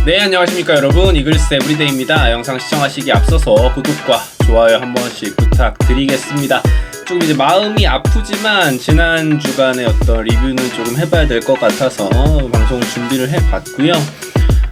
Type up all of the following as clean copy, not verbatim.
네, 안녕하십니까 여러분, 이글스 에브리데이입니다. 영상 시청하시기 앞서서 구독과 좋아요 한 번씩 부탁드리겠습니다. 조금 이제 마음이 아프지만 지난 주간의 어떤 리뷰는 조금 해봐야 될 것 같아서 방송 준비를 해봤고요.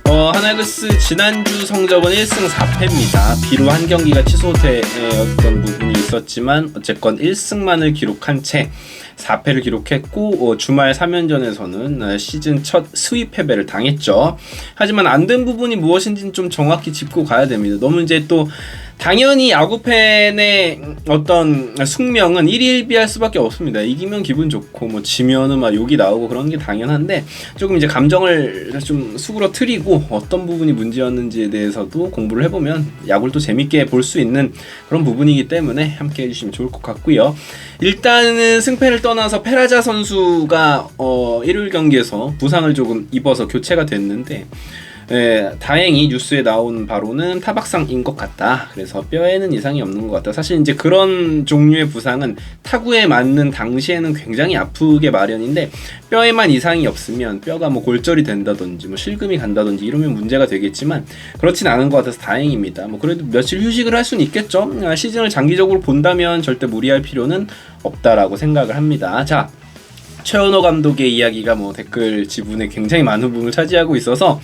하나이글스 지난주 성적은 1승 4패입니다. 비로 한 경기가 취소되었던 부분이 있었지만 어쨌건 1승만을 기록한 채 4패를 기록했고, 주말 3연전에서는 시즌 첫 스윕 패배를 당했죠. 하지만 안 된 부분이 무엇인지는 좀 정확히 짚고 가야 됩니다. 너무 이제 또 당연히 야구팬의 어떤 숙명은 1위1비할 수밖에 없습니다. 이기면 기분 좋고 뭐 지면은 막 욕이 나오고 그런 게 당연한데, 조금 이제 감정을 좀 수그러뜨리고 어떤 부분이 문제였는지에 대해서도 공부를 해보면 야구를 또 재밌게 볼 수 있는 그런 부분이기 때문에 함께 해주시면 좋을 것 같고요. 일단은 승패를 떠나서 페라자 선수가 일요일 경기에서 부상을 조금 입어서 교체가 됐는데, 다행히 뉴스에 나온 바로는 타박상인 것 같다. 그래서 뼈에는 이상이 없는 것 같다. 사실 이제 그런 종류의 부상은 타구에 맞는 당시에는 굉장히 아프게 마련인데, 뼈에만 이상이 없으면 뼈가 뭐 골절이 된다든지 뭐 실금이 간다든지 이러면 문제가 되겠지만 그렇진 않은 것 같아서 다행입니다. 뭐 그래도 며칠 휴식을 할 수는 있겠죠. 시즌을 장기적으로 본다면 절대 무리할 필요는 없다라고 생각을 합니다. 자, 최원호 감독의 이야기가 뭐 댓글 지분에 굉장히 많은 부분을 차지하고 있어서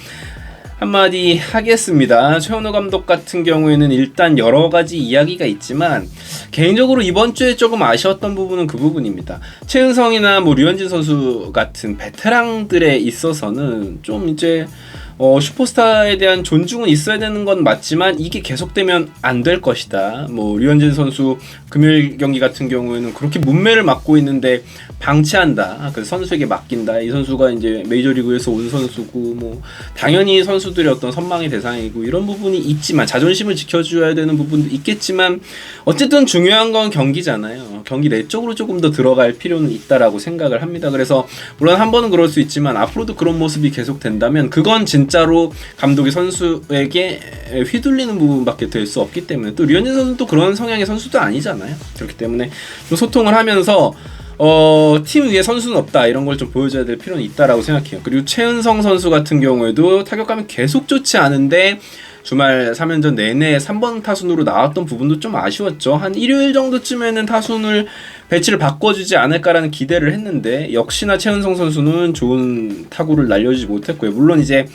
한마디 하겠습니다. 최원호 감독 같은 경우에는 일단 여러가지 이야기가 있지만 개인적으로 이번 주에 조금 아쉬웠던 부분은 그 부분입니다. 최은성이나 뭐 류현진 선수 같은 베테랑들에 있어서는 좀 이제 슈퍼스타에 대한 존중은 있어야 되는 건 맞지만 이게 계속되면 안 될 것이다. 뭐 류현진 선수 금요일 경기 같은 경우에는 그렇게 문매를 맡고 있는데 방치한다. 그래서 선수에게 맡긴다. 이 선수가 이제 메이저리그에서 온 선수고 뭐 당연히 선수들의 어떤 선망의 대상이고 이런 부분이 있지만 자존심을 지켜줘야 되는 부분도 있겠지만 어쨌든 중요한 건 경기잖아요. 경기 내적으로 조금 더 들어갈 필요는 있다라고 생각을 합니다. 그래서 물론 한 번은 그럴 수 있지만 앞으로도 그런 모습이 계속된다면 그건 진짜로 감독이 선수에게 휘둘리는 부분밖에 될 수 없기 때문에, 또 류현진 선수는 또 그런 성향의 선수도 아니잖아요. 그렇기 때문에 좀 소통을 하면서 팀 위에 선수는 없다 이런 걸 좀 보여줘야 될 필요는 있다라고 생각해요. 그리고 최은성 선수 같은 경우에도 타격감이 계속 좋지 않은데 주말 3연전 내내 3번 타순으로 나왔던 부분도 좀 아쉬웠죠. 한 일요일 정도쯤에는 타순을 배치를 바꿔주지 않을까라는 기대를 했는데 역시나 최은성 선수는 좋은 타구를 날려주지 못했고요. 물론 이제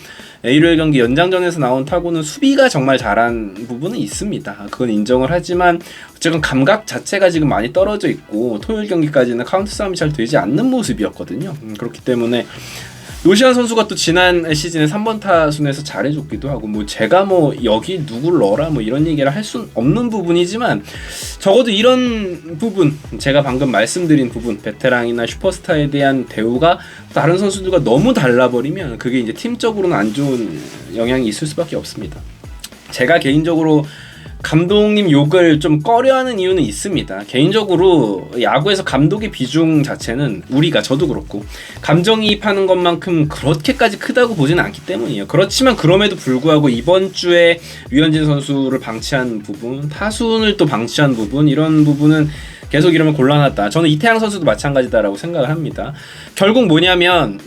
일요일 경기 연장전에서 나온 타구는 수비가 정말 잘한 부분은 있습니다. 그건 인정을 하지만 어쨌든 감각 자체가 지금 많이 떨어져 있고 토요일 경기까지는 카운트 싸움이 잘 되지 않는 모습이었거든요. 그렇기 때문에 노시안 선수가 또 지난 시즌에 3번 타순에서 잘해줬기도 하고, 뭐 제가 뭐 여기 누굴 넣어라 뭐 이런 얘기를 할 순 없는 부분이지만 적어도 이런 부분, 제가 방금 말씀드린 부분, 베테랑이나 슈퍼스타에 대한 대우가 다른 선수들과 너무 달라버리면 그게 이제 팀적으로는 안 좋은 영향이 있을 수밖에 없습니다. 제가 개인적으로 감독님 욕을 좀 꺼려하는 이유는 있습니다. 개인적으로 야구에서 감독의 비중 자체는 우리가, 저도 그렇고 감정이입하는 것만큼 그렇게까지 크다고 보지는 않기 때문이에요. 그렇지만 그럼에도 불구하고 이번 주에 류현진 선수를 방치한 부분, 타순을 또 방치한 부분, 이런 부분은 계속 이러면 곤란하다. 저는 이태양 선수도 마찬가지다라고 생각을 합니다. 결국 뭐냐면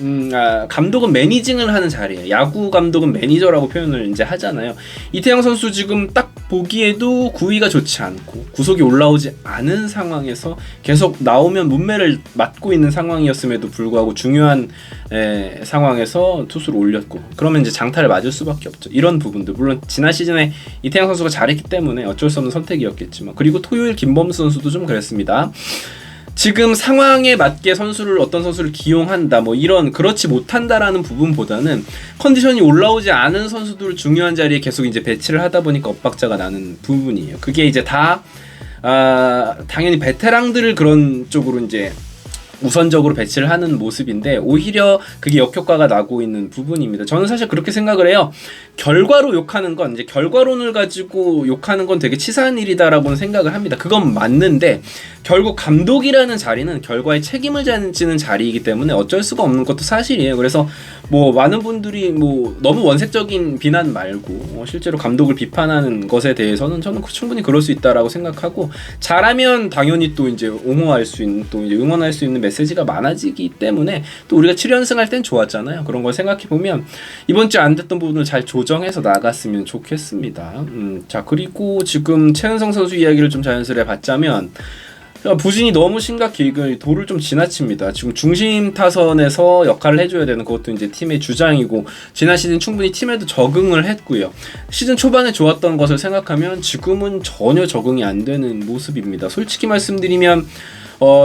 감독은 매니징을 하는 자리예요. 야구 감독은 매니저라고 표현을 이제 하잖아요. 이태양 선수 지금 딱 보기에도 구위가 좋지 않고 구속이 올라오지 않은 상황에서 계속 나오면 문매를 맞고 있는 상황이었음에도 불구하고 중요한 상황에서 투수를 올렸고, 그러면 이제 장타를 맞을 수밖에 없죠. 이런 부분들, 물론 지난 시즌에 이태양 선수가 잘했기 때문에 어쩔 수 없는 선택이었겠지만, 그리고 토요일 김범수 선수도 좀 그랬습니다. 지금 상황에 맞게 어떤 선수를 기용한다 뭐 이런, 그렇지 못한다라는 부분보다는 컨디션이 올라오지 않은 선수들 중요한 자리에 계속 이제 배치를 하다 보니까 엇박자가 나는 부분이에요. 그게 이제 다 당연히 베테랑들을 그런 쪽으로 이제 우선적으로 배치를 하는 모습인데 오히려 그게 역효과가 나고 있는 부분입니다. 저는 사실 그렇게 생각을 해요. 결과로 욕하는 건, 이제 결과론을 가지고 욕하는 건 되게 치사한 일이다라고는 생각을 합니다. 그건 맞는데 결국 감독이라는 자리는 결과에 책임을 지는 자리이기 때문에 어쩔 수가 없는 것도 사실이에요. 그래서 뭐 많은 분들이 뭐 너무 원색적인 비난 말고 실제로 감독을 비판하는 것에 대해서는 저는 충분히 그럴 수 있다라고 생각하고, 잘하면 당연히 또 이제 옹호할 수 있는, 또 이제 응원할 수 있는 메시지가 많아지기 때문에 또 우리가 7연승 할 땐 좋았잖아요. 그런 걸 생각해보면 이번 주에 안 됐던 부분을 잘 조정해서 나갔으면 좋겠습니다. 자, 그리고 지금 최은성 선수 이야기를 좀 자연스레 받자면 부진이 너무 심각해. 도를 좀 지나칩니다. 지금 중심 타선에서 역할을 해줘야 되는 그것도 이제 팀의 주장이고 지난 시즌 충분히 팀에도 적응을 했고요. 시즌 초반에 좋았던 것을 생각하면 지금은 전혀 적응이 안 되는 모습입니다. 솔직히 말씀드리면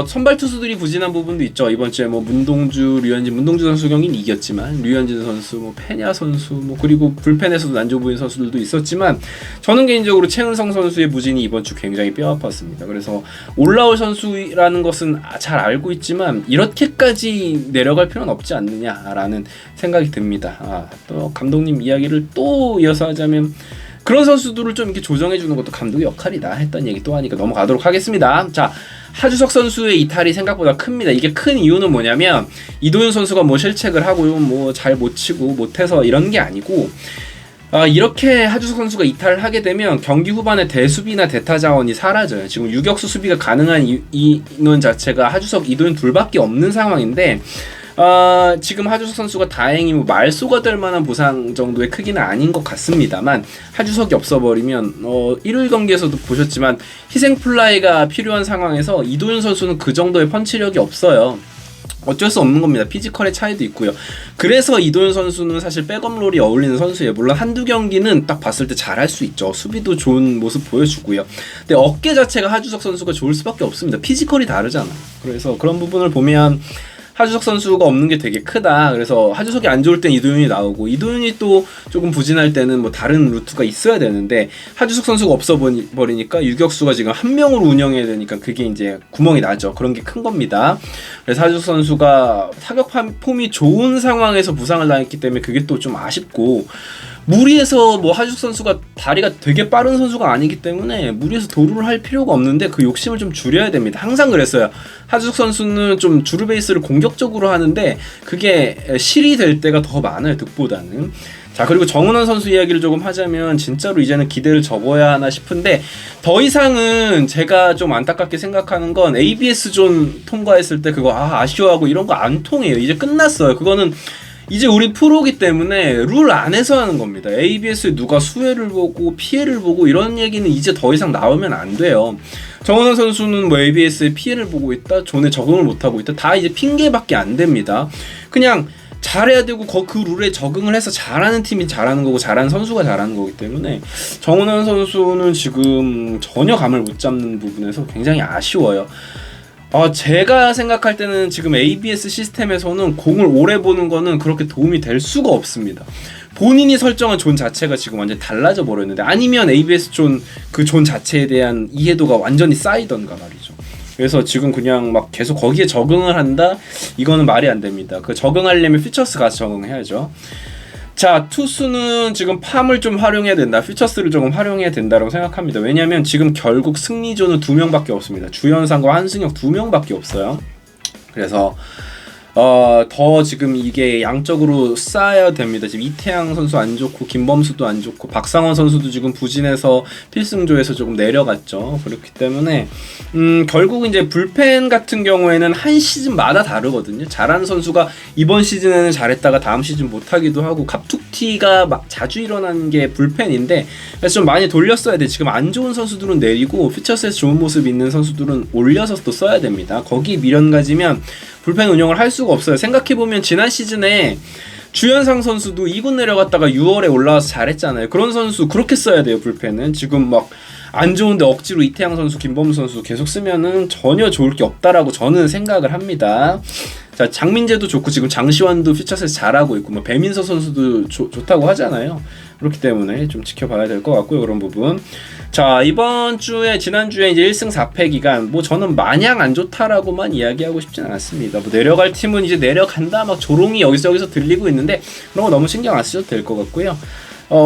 선발 투수들이 부진한 부분도 있죠. 이번 주에 뭐 문동주 선수 경기는 이겼지만 류현진 선수, 뭐 페냐 선수, 뭐 그리고 불펜에서도 난조 보인 선수들도 있었지만 저는 개인적으로 최은성 선수의 부진이 이번 주 굉장히 뼈 아팠습니다. 그래서 올라올 선수라는 것은 잘 알고 있지만 이렇게까지 내려갈 필요는 없지 않느냐라는 생각이 듭니다. 또 감독님 이야기를 또 이어서 하자면 그런 선수들을 좀 이렇게 조정해주는 것도 감독의 역할이다 했던 얘기 또 하니까 넘어가도록 하겠습니다. 자, 하주석 선수의 이탈이 생각보다 큽니다. 이게 큰 이유는 뭐냐면 이도윤 선수가 뭐 실책을 하고 뭐 잘 못 치고 못해서 이런 게 아니고 이렇게 하주석 선수가 이탈을 하게 되면 경기 후반에 대수비나 대타 자원이 사라져요. 지금 유격수 수비가 가능한 인원 자체가 하주석, 이도윤 둘밖에 없는 상황인데 지금 하주석 선수가 다행히 뭐 말소가 될 만한 부상 정도의 크기는 아닌 것 같습니다만 하주석이 없어버리면 1월 경기에서도 보셨지만 희생 플라이가 필요한 상황에서 이도윤 선수는 그 정도의 펀치력이 없어요. 어쩔 수 없는 겁니다. 피지컬의 차이도 있고요. 그래서 이도윤 선수는 사실 백업롤이 어울리는 선수예요. 물론 한두 경기는 딱 봤을 때 잘할 수 있죠. 수비도 좋은 모습 보여주고요. 근데 어깨 자체가 하주석 선수가 좋을 수밖에 없습니다. 피지컬이 다르잖아. 그래서 그런 부분을 보면 하주석 선수가 없는 게 되게 크다. 그래서 하주석이 안 좋을 땐 이도윤이 나오고 이도윤이 또 조금 부진할 때는 뭐 다른 루트가 있어야 되는데 하주석 선수가 없어버리니까 유격수가 지금 한 명으로 운영해야 되니까 그게 이제 구멍이 나죠. 그런 게 큰 겁니다. 그래서 하주석 선수가 타격 폼이 좋은 상황에서 부상을 당했기 때문에 그게 또 좀 아쉽고 무리해서 뭐 하주석 선수가 다리가 되게 빠른 선수가 아니기 때문에 무리해서 도루를 할 필요가 없는데 그 욕심을 좀 줄여야 됩니다. 항상 그랬어요. 하주석 선수는 좀 주루 베이스를 공격적으로 하는데 그게 실이 될 때가 더 많아요. 득보다는. 자, 그리고 정은원 선수 이야기를 조금 하자면 진짜로 이제는 기대를 접어야 하나 싶은데 더 이상은 제가 좀 안타깝게 생각하는 건 ABS 존 통과했을 때 그거 아쉬워하고 이런 거 안 통해요. 이제 끝났어요. 그거는 이제 우리 프로기 때문에 룰 안에서 하는 겁니다. ABS에 누가 수혜를 보고 피해를 보고 이런 얘기는 이제 더 이상 나오면 안 돼요. 정은원 선수는 뭐 ABS에 피해를 보고 있다, 존에 적응을 못하고 있다, 다 이제 핑계밖에 안 됩니다. 그냥 잘해야 되고 그 룰에 적응을 해서 잘하는 팀이 잘하는 거고 잘하는 선수가 잘하는 거기 때문에 정은원 선수는 지금 전혀 감을 못 잡는 부분에서 굉장히 아쉬워요. 제가 생각할 때는 지금 ABS 시스템에서는 공을 오래 보는 거는 그렇게 도움이 될 수가 없습니다. 본인이 설정한 존 자체가 지금 완전히 달라져 버렸는데 아니면 ABS 그 존 자체에 대한 이해도가 완전히 쌓이던가 말이죠. 그래서 지금 그냥 막 계속 거기에 적응을 한다? 이거는 말이 안 됩니다. 그 적응하려면 퓨처스 가서 적응해야죠. 자, 투수는 지금 팜을 좀 활용해야 된다. 퓨처스를 조금 활용해야 된다고 생각합니다. 왜냐면 지금 결국 승리조는 2명밖에 없습니다. 주현상과 한승혁 2명밖에 없어요. 그래서 더 지금 이게 양적으로 쌓아야 됩니다. 지금 이태양 선수 안 좋고 김범수도 안 좋고 박상원 선수도 지금 부진해서 필승조에서 조금 내려갔죠. 그렇기 때문에 결국 이제 불펜 같은 경우에는 한 시즌마다 다르거든요. 잘하는 선수가 이번 시즌에는 잘했다가 다음 시즌 못하기도 하고 갑툭튀가 막 자주 일어나는 게 불펜인데 그래서 좀 많이 돌렸어야 돼. 지금 안 좋은 선수들은 내리고 퓨처스에서 좋은 모습 있는 선수들은 올려서 또 써야 됩니다. 거기 미련 가지면 불펜 운영을 할 수가 없어요. 생각해보면 지난 시즌에 주현상 선수도 2군 내려갔다가 6월에 올라와서 잘했잖아요. 그런 선수 그렇게 써야 돼요. 불펜은 지금 막 안 좋은데 억지로 이태양 선수, 김범수 선수 계속 쓰면은 전혀 좋을 게 없다라고 저는 생각을 합니다. 자, 장민재도 좋고 지금 장시환도 퓨처스에서 잘하고 있고 뭐 배민서 선수도 좋다고 하잖아요. 그렇기 때문에 좀 지켜봐야 될 것 같고요. 그런 부분. 자, 이번 주에 지난주에 이제 1승 4패 기간 뭐 저는 마냥 안 좋다라고만 이야기하고 싶진 않습니다. 뭐 내려갈 팀은 이제 내려간다 막 조롱이 여기서 들리고 있는데 그런 거 너무 신경 안 쓰셔도 될 것 같고요.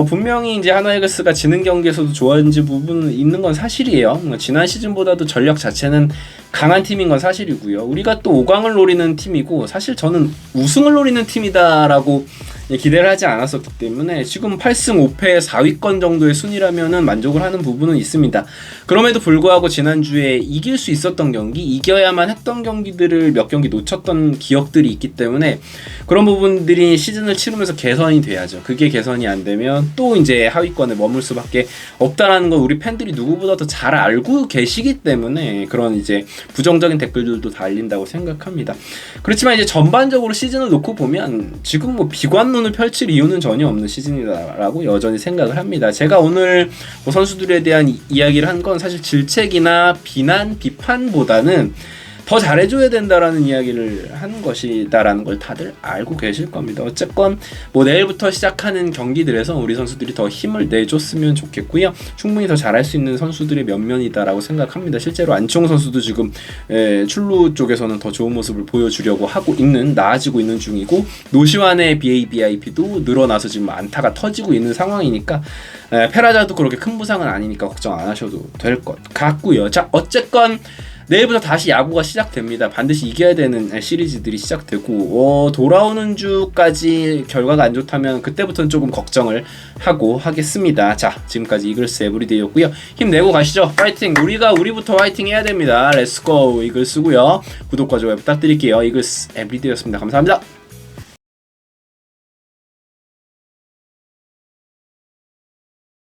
분명히 이제 하나이글스가 지는 경기에서도 좋아진 부분은 있는 건 사실이에요. 지난 시즌보다도 전력 자체는 강한 팀인 건 사실이고요. 우리가 또 5강을 노리는 팀이고 사실 저는 우승을 노리는 팀이다라고 기대를 하지 않았었기 때문에 지금 8승 5패 4위권 정도의 순위라면은 만족을 하는 부분은 있습니다. 그럼에도 불구하고 지난주에 이길 수 있었던 경기, 이겨야만 했던 경기들을 몇 경기 놓쳤던 기억들이 있기 때문에 그런 부분들이 시즌을 치르면서 개선이 돼야죠. 그게 개선이 안 되면 또 이제 하위권에 머물 수밖에 없다라는 건 우리 팬들이 누구보다 더 잘 알고 계시기 때문에 그런 이제 부정적인 댓글들도 달린다고 생각합니다. 그렇지만 이제 전반적으로 시즌을 놓고 보면 지금 뭐 비관론을 펼칠 이유는 전혀 없는 시즌이다라고 여전히 생각을 합니다. 제가 오늘 뭐 선수들에 대한 이야기를 한 건 사실 질책이나 비난, 비판보다는 더 잘해줘야 된다라는 이야기를 하는 것이다라는 걸 다들 알고 계실 겁니다. 어쨌건 뭐 내일부터 시작하는 경기들에서 우리 선수들이 더 힘을 내줬으면 좋겠고요. 충분히 더 잘할 수 있는 선수들의 면면이다라고 생각합니다. 실제로 안치홍 선수도 지금 출루 쪽에서는 더 좋은 모습을 보여주려고 하고 있는, 나아지고 있는 중이고, 노시환의 BABIP도 늘어나서 지금 안타가 터지고 있는 상황이니까 페라자도 그렇게 큰 부상은 아니니까 걱정 안 하셔도 될 것 같고요. 자, 어쨌건 내일부터 다시 야구가 시작됩니다. 반드시 이겨야 되는 시리즈들이 시작되고 돌아오는 주까지 결과가 안 좋다면 그때부터는 조금 걱정을 하고 하겠습니다. 자, 지금까지 이글스 에브리데이였고요. 힘내고 가시죠. 파이팅! 우리부터 파이팅 해야 됩니다. 렛츠고 이글스고요. 구독과 좋아요 부탁드릴게요. 이글스 에브리데이였습니다. 감사합니다.